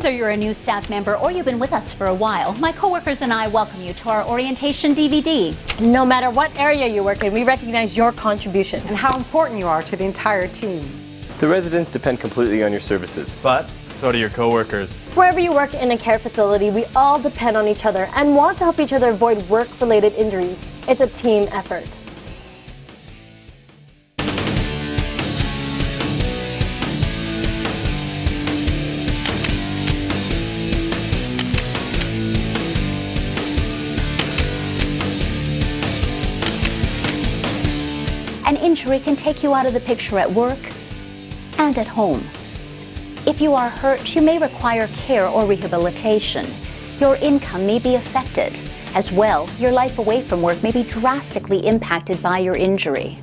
Whether you're a new staff member or you've been with us for a while, my coworkers and I welcome you to our orientation DVD. No matter what area you work in, we recognize your contribution and how important you are to the entire team. The residents depend completely on your services. But so do your coworkers. Wherever you work in a care facility, we all depend on each other and want to help each other avoid work-related injuries. It's a team effort. An injury can take you out of the picture at work and at home. If you are hurt, you may require care or rehabilitation. Your income may be affected. As well, your life away from work may be drastically impacted by your injury.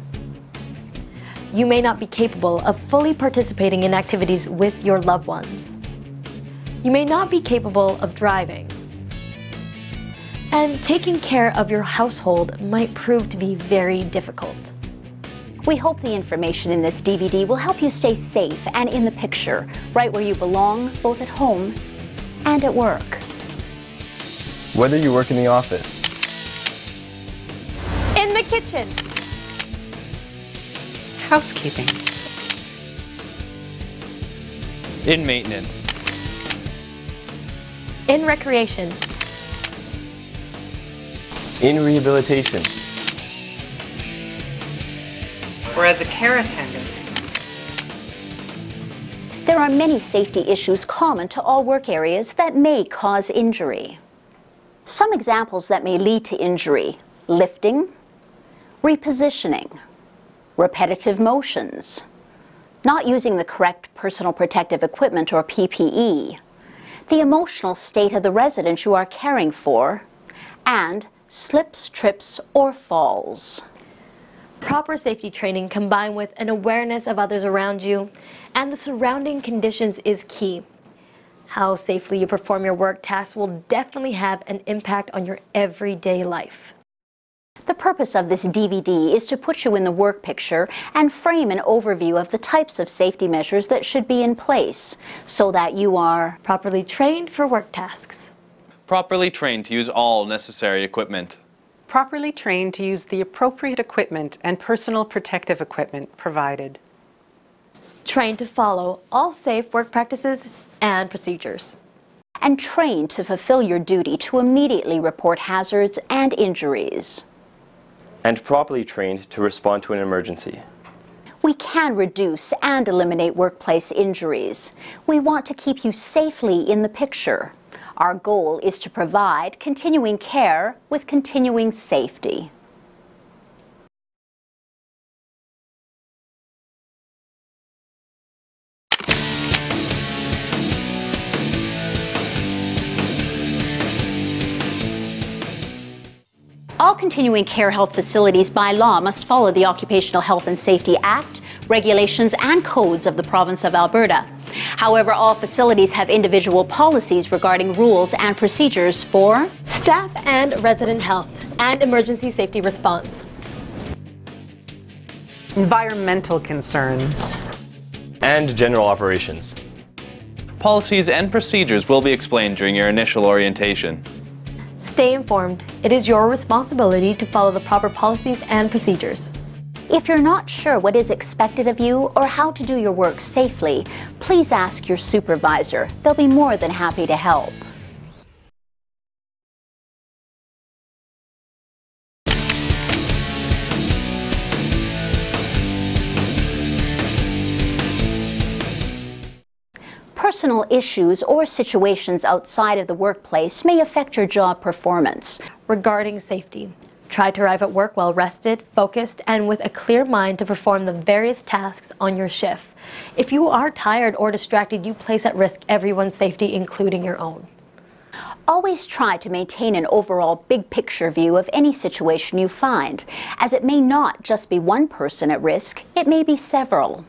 You may not be capable of fully participating in activities with your loved ones. You may not be capable of driving. And taking care of your household might prove to be very difficult. We hope the information in this DVD will help you stay safe and in the picture, right where you belong, both at home and at work. Whether you work in the office, in the kitchen, housekeeping, In maintenance, in recreation, in rehabilitation, or as a care attendant. There are many safety issues common to all work areas that may cause injury. Some examples that may lead to injury: lifting, repositioning, repetitive motions, not using the correct personal protective equipment or PPE, the emotional state of the resident you are caring for, and slips, trips, or falls. proper safety training combined with an awareness of others around you and the surrounding conditions is key. How safely you perform your work tasks will definitely have an impact on your everyday life. The purpose of this DVD is to put you in the work picture and frame an overview of the types of safety measures that should be in place so that you are properly trained for work tasks. properly trained to use all necessary equipment. Properly trained to use the appropriate equipment and personal protective equipment provided. Trained to follow all safe work practices and procedures. and trained to fulfill your duty to immediately report hazards and injuries. and properly trained to respond to an emergency. We can reduce and eliminate workplace injuries. We want to keep you safely in the picture. Our goal is to provide continuing care with continuing safety. All continuing care health facilities by law must follow the Occupational Health and Safety Act, regulations and codes of the province of Alberta. However, all facilities have individual policies regarding rules and procedures for staff and resident health and emergency safety response. Environmental concerns. And general operations. Policies and procedures will be explained during your initial orientation. Stay informed. It is your responsibility to follow the proper policies and procedures. If you're not sure what is expected of you or how to do your work safely, please ask your supervisor. They'll be more than happy to help. Personal issues or situations outside of the workplace may affect your job performance. Regarding safety, try to arrive at work well rested, focused, and with a clear mind to perform the various tasks on your shift. If you are tired or distracted, you place at risk everyone's safety, including your own. Always try to maintain an overall big picture view of any situation you find, as it may not just be one person at risk, it may be several.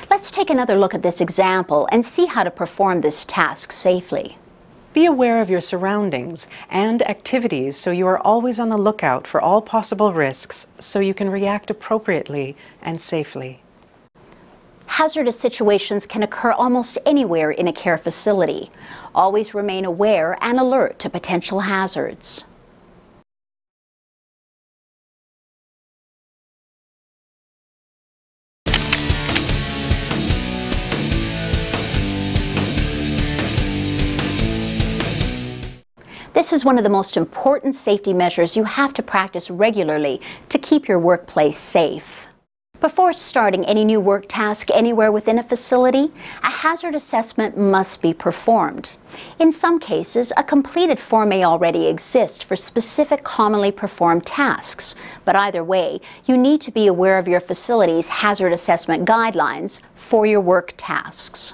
Let's take another look at this example and see how to perform this task safely. Be aware of your surroundings and activities so you are always on the lookout for all possible risks so you can react appropriately and safely. Hazardous situations can occur almost anywhere in a care facility. Always remain aware and alert to potential hazards. This is one of the most important safety measures you have to practice regularly to keep your workplace safe. Before starting any new work task anywhere within a facility, a hazard assessment must be performed. In some cases, a completed form may already exist for specific commonly performed tasks, but either way, you need to be aware of your facility's hazard assessment guidelines for your work tasks.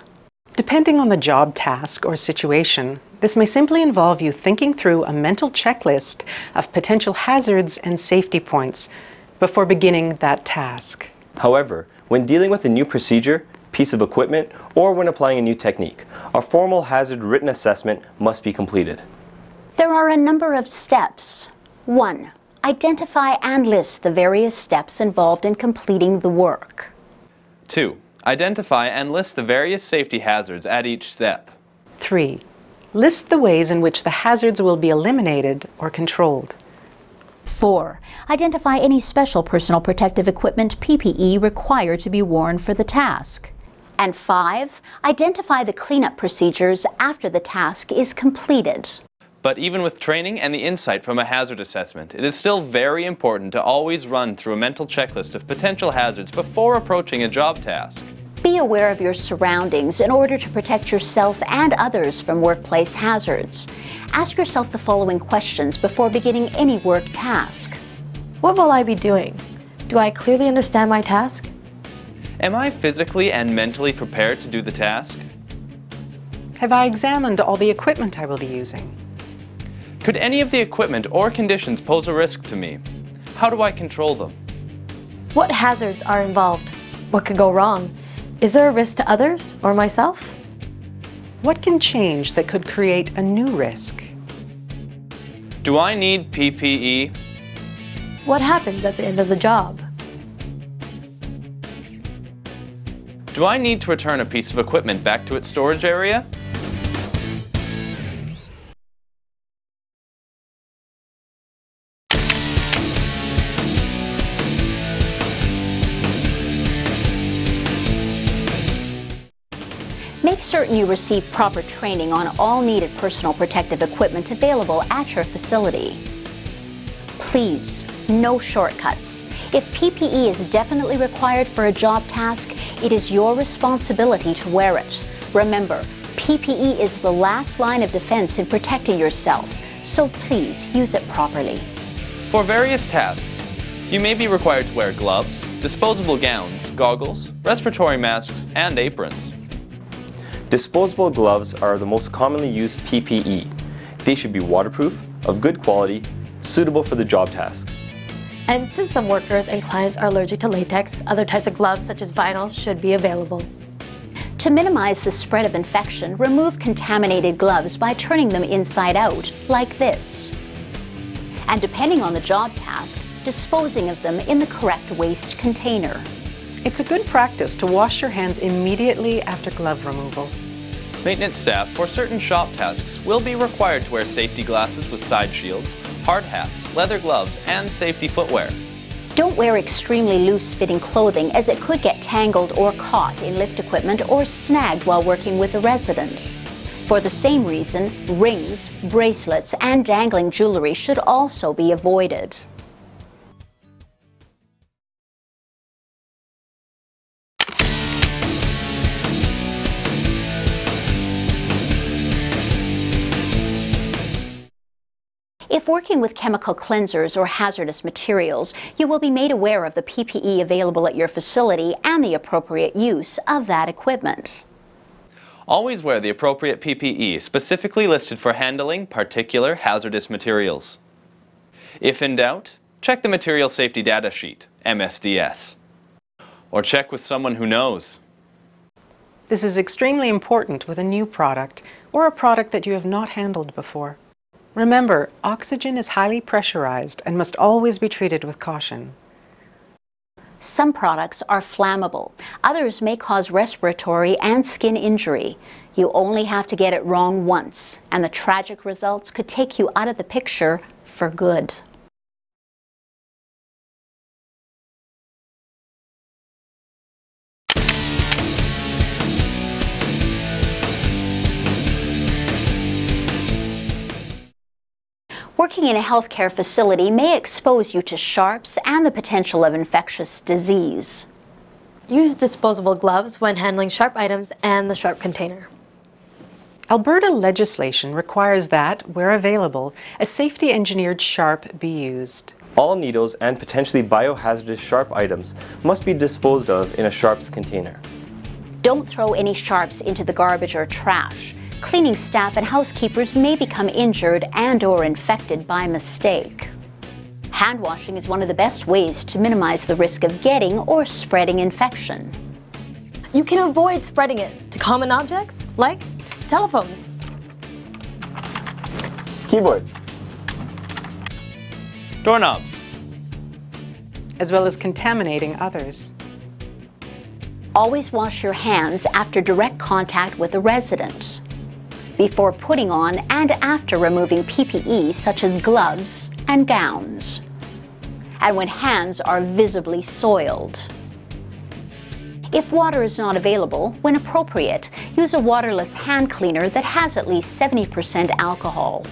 Depending on the job task or situation, this may simply involve you thinking through a mental checklist of potential hazards and safety points before beginning that task. However, when dealing with a new procedure, piece of equipment, or when applying a new technique, a formal hazard written assessment must be completed. There are a number of steps. 1. Identify and list the various steps involved in completing the work. 2. Identify and list the various safety hazards at each step. 3. List the ways in which the hazards will be eliminated or controlled. 4. Identify any special personal protective equipment PPE required to be worn for the task. And 5. Identify the cleanup procedures after the task is completed. But even with training and the insight from a hazard assessment, it is still very important to always run through a mental checklist of potential hazards before approaching a job task. Be aware of your surroundings in order to protect yourself and others from workplace hazards. Ask yourself the following questions before beginning any work task. What will I be doing? Do I clearly understand my task? Am I physically and mentally prepared to do the task? Have I examined all the equipment I will be using? Could any of the equipment or conditions pose a risk to me? How do I control them? What hazards are involved? What could go wrong? Is there a risk to others or myself? What can change that could create a new risk? Do I need PPE? What happens at the end of the job? Do I need to return a piece of equipment back to its storage area? Make certain you receive proper training on all needed personal protective equipment available at your facility. Please, no shortcuts. If PPE is definitely required for a job task, it is your responsibility to wear it. Remember, PPE is the last line of defense in protecting yourself, so please use it properly. For various tasks, you may be required to wear gloves, disposable gowns, goggles, respiratory masks, and aprons. Disposable gloves are the most commonly used PPE. They should be waterproof, of good quality, suitable for the job task. And since some workers and clients are allergic to latex, other types of gloves such as vinyl should be available. To minimize the spread of infection, remove contaminated gloves by turning them inside out, like this. And depending on the job task, disposing of them in the correct waste container. It's a good practice to wash your hands immediately after glove removal. Maintenance staff for certain shop tasks will be required to wear safety glasses with side shields, hard hats, leather gloves, and safety footwear. Don't wear extremely loose-fitting clothing as it could get tangled or caught in lift equipment or snagged while working with the residents. For the same reason, rings, bracelets, and dangling jewelry should also be avoided. If working with chemical cleansers or hazardous materials, you will be made aware of the PPE available at your facility and the appropriate use of that equipment. Always wear the appropriate PPE specifically listed for handling particular hazardous materials. If in doubt, check the Material Safety Data Sheet, MSDS, or check with someone who knows. This is extremely important with a new product or a product that you have not handled before. Remember, oxygen is highly pressurized and must always be treated with caution. Some products are flammable. Others may cause respiratory and skin injury. You only have to get it wrong once, and the tragic results could take you out of the picture for good. Working in a healthcare facility may expose you to sharps and the potential of infectious disease. Use disposable gloves when handling sharp items and the sharp container. Alberta legislation requires that, where available, a safety-engineered sharp be used. All needles and potentially biohazardous sharp items must be disposed of in a sharps container. Don't throw any sharps into the garbage or trash. Cleaning staff and housekeepers may become injured and/or infected by mistake. Hand washing is one of the best ways to minimize the risk of getting or spreading infection. You can avoid spreading it to common objects like telephones, Keyboards, Doorknobs, as well as contaminating others. Always wash your hands after direct contact with a resident, before putting on and after removing PPE such as gloves and gowns, and when hands are visibly soiled. If water is not available, when appropriate, use a waterless hand cleaner that has at least 70% alcohol.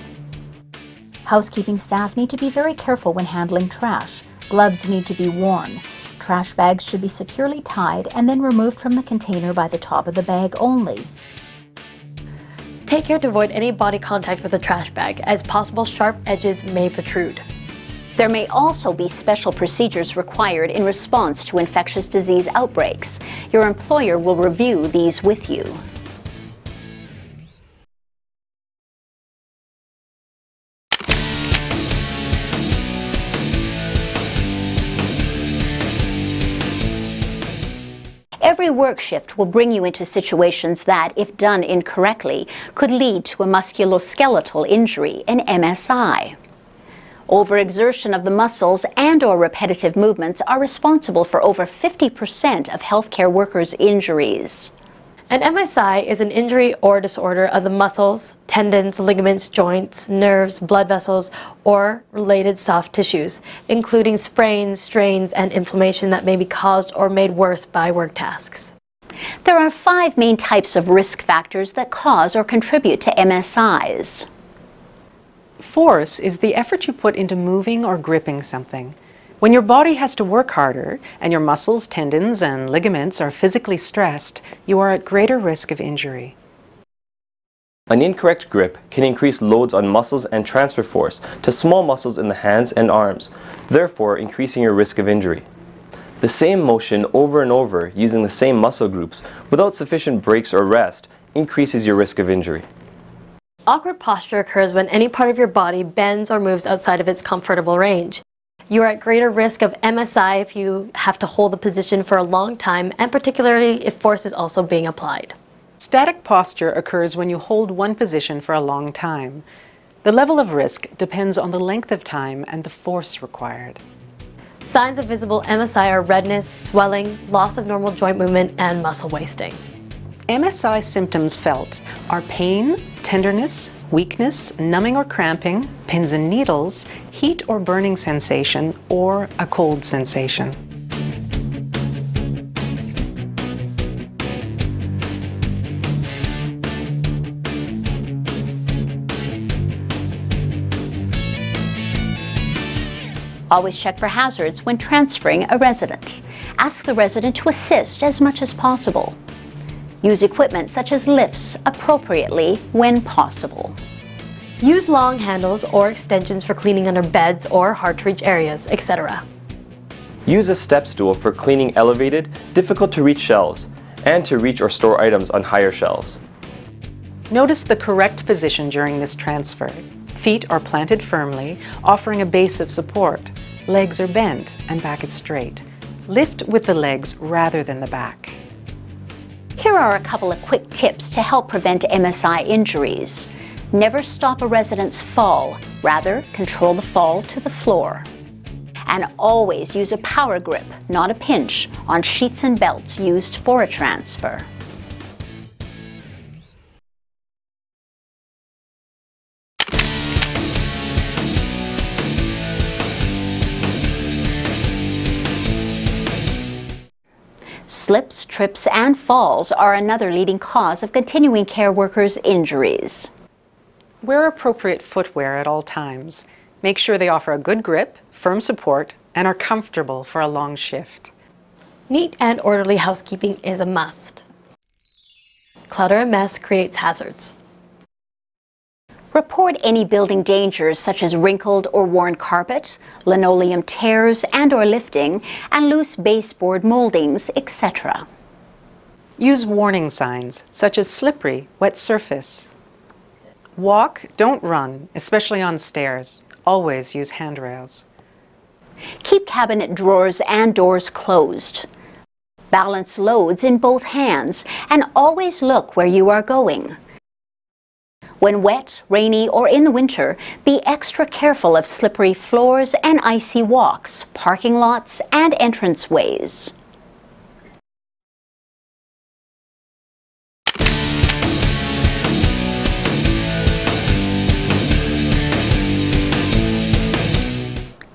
Housekeeping staff need to be very careful when handling trash. Gloves need to be worn. Trash bags should be securely tied and then removed from the container by the top of the bag only. Take care to avoid any body contact with a trash bag, as possible sharp edges may protrude. There may also be special procedures required in response to infectious disease outbreaks. Your employer will review these with you. Every work shift will bring you into situations that, if done incorrectly, could lead to a musculoskeletal injury, an MSI. Overexertion of the muscles and/or repetitive movements are responsible for over 50% of healthcare workers' injuries. An MSI is an injury or disorder of the muscles, tendons, ligaments, joints, nerves, blood vessels, or related soft tissues, including sprains, strains, and inflammation that may be caused or made worse by work tasks. There are 5 main types of risk factors that cause or contribute to MSIs. Force is the effort you put into moving or gripping something. When your body has to work harder and your muscles, tendons, and ligaments are physically stressed, you are at greater risk of injury. An incorrect grip can increase loads on muscles and transfer force to small muscles in the hands and arms, therefore increasing your risk of injury. The same motion over and over using the same muscle groups without sufficient breaks or rest increases your risk of injury. Awkward posture occurs when any part of your body bends or moves outside of its comfortable range. You are at greater risk of MSI if you have to hold the position for a long time, and particularly if force is also being applied. Static posture occurs when you hold one position for a long time. The level of risk depends on the length of time and the force required. Signs of visible MSI are redness, swelling, loss of normal joint movement, and muscle wasting. MSI symptoms felt are pain, tenderness, weakness, numbing or cramping, pins and needles, heat or burning sensation, or a cold sensation. Always check for hazards when transferring a resident. Ask the resident to assist as much as possible. Use equipment such as lifts appropriately when possible. Use long handles or extensions for cleaning under beds or hard-to-reach areas, etc. Use a step stool for cleaning elevated, difficult-to-reach shelves, and to reach or store items on higher shelves. Notice the correct position during this transfer. Feet are planted firmly, offering a base of support. Legs are bent and back is straight. Lift with the legs rather than the back. Here are a couple of quick tips to help prevent MSI injuries. Never stop a resident's fall. Rather, control the fall to the floor. And always use a power grip, not a pinch, on sheets and belts used for a transfer. Slips, trips, and falls are another leading cause of continuing care workers' injuries. Wear appropriate footwear at all times. Make sure they offer a good grip, firm support, and are comfortable for a long shift. Neat and orderly housekeeping is a must. Clutter and mess creates hazards. Report any building dangers such as wrinkled or worn carpet, linoleum tears and or lifting, and loose baseboard moldings, etc. Use warning signs such as slippery, wet surface. Walk, don't run, especially on stairs. Always use handrails. Keep cabinet drawers and doors closed. Balance loads in both hands and always look where you are going. When wet, rainy, or in the winter, be extra careful of slippery floors and icy walks, parking lots, and entranceways.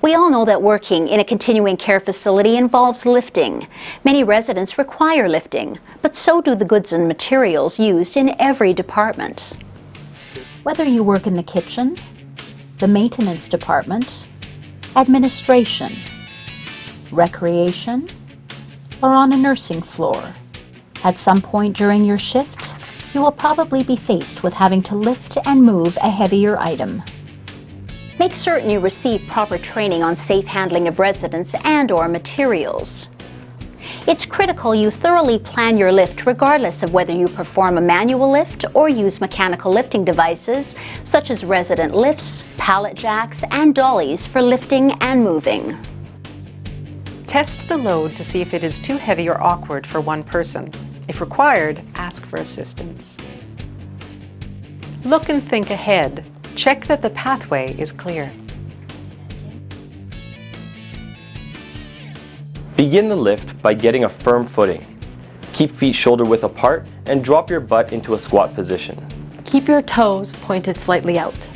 We all know that working in a continuing care facility involves lifting. Many residents require lifting, but so do the goods and materials used in every department. Whether you work in the kitchen, the maintenance department, administration, recreation, or on a nursing floor, at some point during your shift, you will probably be faced with having to lift and move a heavier item. Make certain you receive proper training on safe handling of residents and/or materials. It's critical you thoroughly plan your lift regardless of whether you perform a manual lift or use mechanical lifting devices such as resident lifts, pallet jacks, and dollies for lifting and moving. Test the load to see if it is too heavy or awkward for one person. If required, ask for assistance. Look and think ahead. Check that the pathway is clear. Begin the lift by getting a firm footing. Keep feet shoulder width apart and drop your butt into a squat position. Keep your toes pointed slightly out.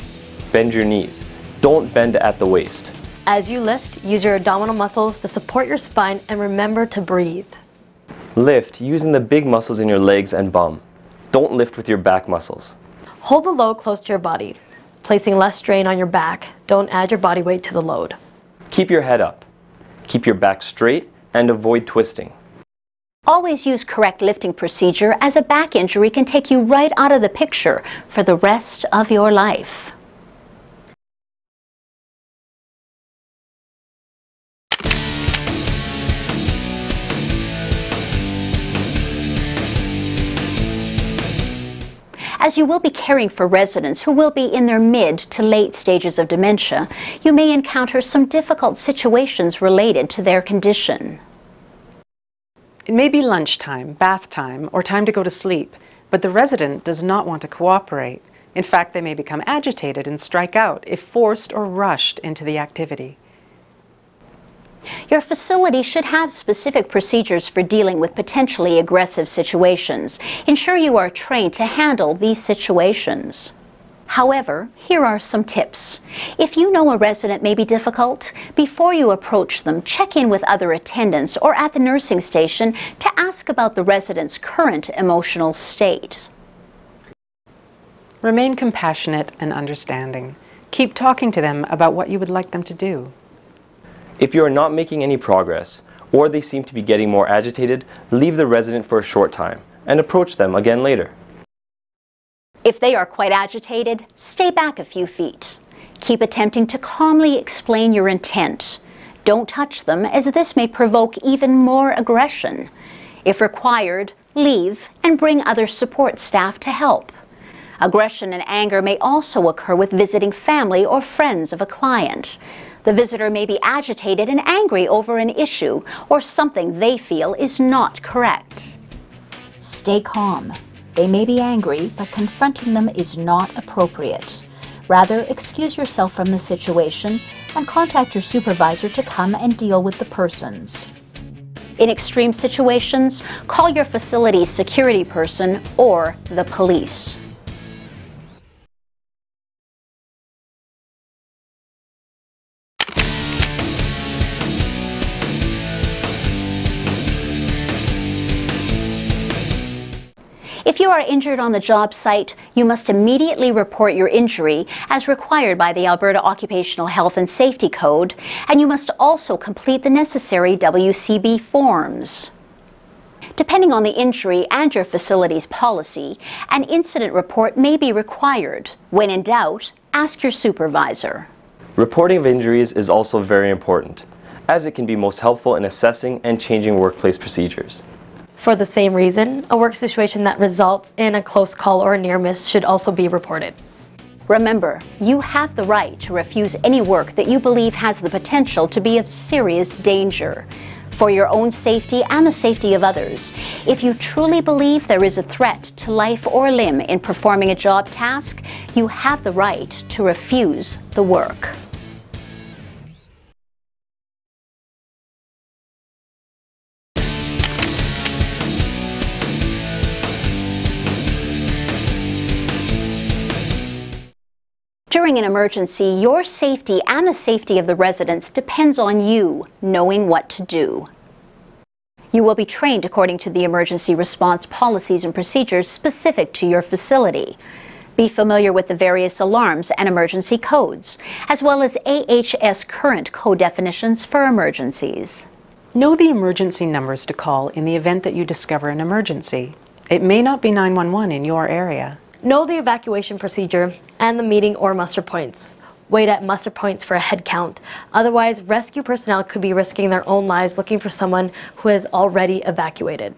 Bend your knees. Don't bend at the waist. As you lift, use your abdominal muscles to support your spine and remember to breathe. Lift using the big muscles in your legs and bum. Don't lift with your back muscles. Hold the load close to your body, placing less strain on your back. Don't add your body weight to the load. Keep your head up. Keep your back straight and avoid twisting. Always use correct lifting procedure, as a back injury can take you right out of the picture for the rest of your life. As you will be caring for residents who will be in their mid to late stages of dementia, you may encounter some difficult situations related to their condition. It may be lunchtime, bath time, or time to go to sleep, but the resident does not want to cooperate. In fact, they may become agitated and strike out if forced or rushed into the activity. Your facility should have specific procedures for dealing with potentially aggressive situations. Ensure you are trained to handle these situations. However, here are some tips. If you know a resident may be difficult, before you approach them, check in with other attendants or at the nursing station to ask about the resident's current emotional state. Remain compassionate and understanding. Keep talking to them about what you would like them to do. If you are not making any progress, or they seem to be getting more agitated, leave the resident for a short time and approach them again later. If they are quite agitated, stay back a few feet. Keep attempting to calmly explain your intent. Don't touch them, as this may provoke even more aggression. If required, leave and bring other support staff to help. Aggression and anger may also occur with visiting family or friends of a client. The visitor may be agitated and angry over an issue or something they feel is not correct. Stay calm. They may be angry, but confronting them is not appropriate. Rather, excuse yourself from the situation, and contact your supervisor to come and deal with the persons. In extreme situations, call your facility's security person or the police. If you are injured on the job site, you must immediately report your injury as required by the Alberta Occupational Health and Safety Code, and you must also complete the necessary WCB forms. Depending on the injury and your facility's policy, an incident report may be required. When in doubt, ask your supervisor. Reporting of injuries is also very important, as it can be most helpful in assessing and changing workplace procedures. For the same reason, a work situation that results in a close call or a near miss should also be reported. Remember, you have the right to refuse any work that you believe has the potential to be of serious danger. For your own safety and the safety of others, if you truly believe there is a threat to life or limb in performing a job task, you have the right to refuse the work. During an emergency, your safety and the safety of the residents depends on you knowing what to do. You will be trained according to the emergency response policies and procedures specific to your facility. Be familiar with the various alarms and emergency codes, as well as AHS current code definitions for emergencies. Know the emergency numbers to call in the event that you discover an emergency. It may not be 911 in your area. Know the evacuation procedure and the meeting or muster points. Wait at muster points for a head count. Otherwise, rescue personnel could be risking their own lives looking for someone who has already evacuated.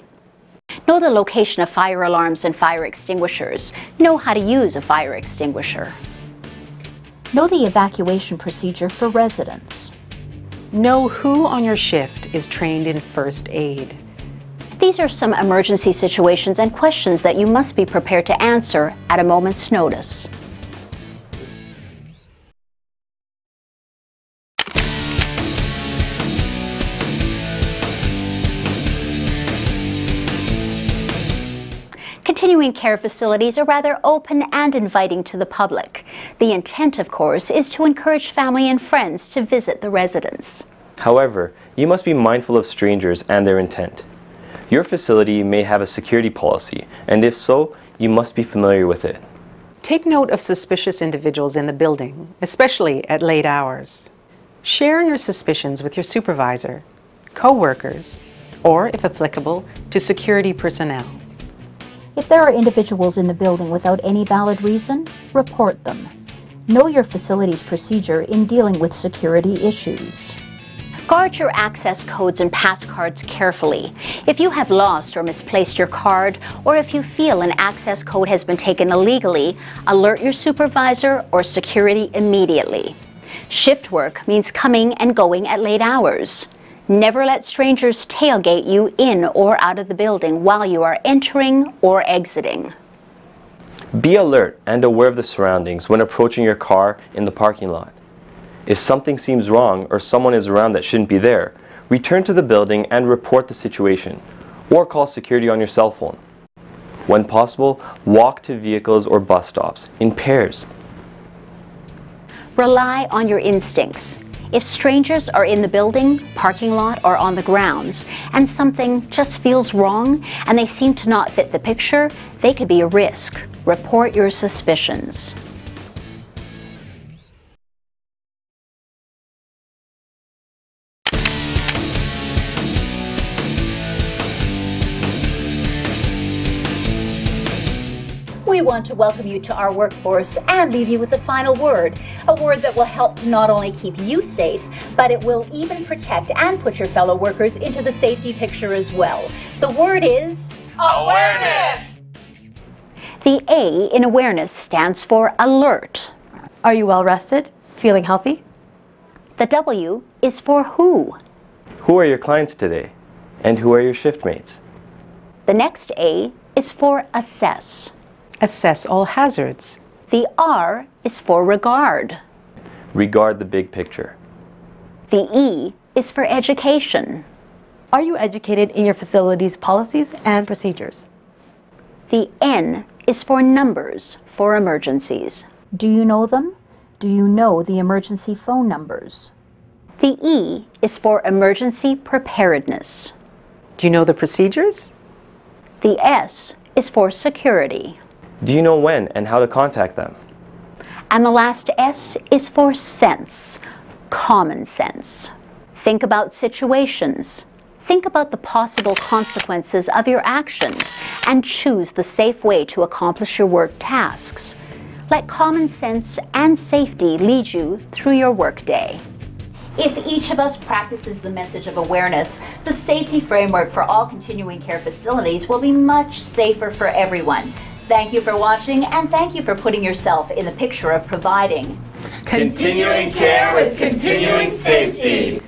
Know the location of fire alarms and fire extinguishers. Know how to use a fire extinguisher. Know the evacuation procedure for residents. Know who on your shift is trained in first aid. These are some emergency situations and questions that you must be prepared to answer at a moment's notice. Continuing care facilities are rather open and inviting to the public. The intent, of course, is to encourage family and friends to visit the residents. However, you must be mindful of strangers and their intent. Your facility may have a security policy, and if so, you must be familiar with it. Take note of suspicious individuals in the building, especially at late hours. Share your suspicions with your supervisor, co-workers, or, if applicable, to security personnel. If there are individuals in the building without any valid reason, report them. Know your facility's procedure in dealing with security issues. Guard your access codes and pass cards carefully. If you have lost or misplaced your card, or if you feel an access code has been taken illegally, alert your supervisor or security immediately. Shift work means coming and going at late hours. Never let strangers tailgate you in or out of the building while you are entering or exiting. Be alert and aware of the surroundings when approaching your car in the parking lot. If something seems wrong or someone is around that shouldn't be there, return to the building and report the situation, or call security on your cell phone. When possible, walk to vehicles or bus stops in pairs. Rely on your instincts. If strangers are in the building, parking lot, or on the grounds, and something just feels wrong and they seem to not fit the picture, they could be a risk. Report your suspicions. We want to welcome you to our workforce and leave you with a final word, a word that will help to not only keep you safe, but it will even protect and put your fellow workers into the safety picture as well. The word is awareness. The A in awareness stands for alert. Are you well rested? Feeling healthy? The W is for who. Who are your clients today? And who are your shift mates? The next A is for assess. Assess all hazards. The R is for regard. Regard the big picture. The E is for education. Are you educated in your facility's policies and procedures? The N is for numbers for emergencies. Do you know them? Do you know the emergency phone numbers? The E is for emergency preparedness. Do you know the procedures? The S is for security. Do you know when and how to contact them? And the last S is for sense, common sense. Think about situations. Think about the possible consequences of your actions and choose the safe way to accomplish your work tasks. Let common sense and safety lead you through your workday. If each of us practices the message of awareness, the safety framework for all continuing care facilities will be much safer for everyone. Thank you for watching, and thank you for putting yourself in the picture of providing Continuing care with continuing safety.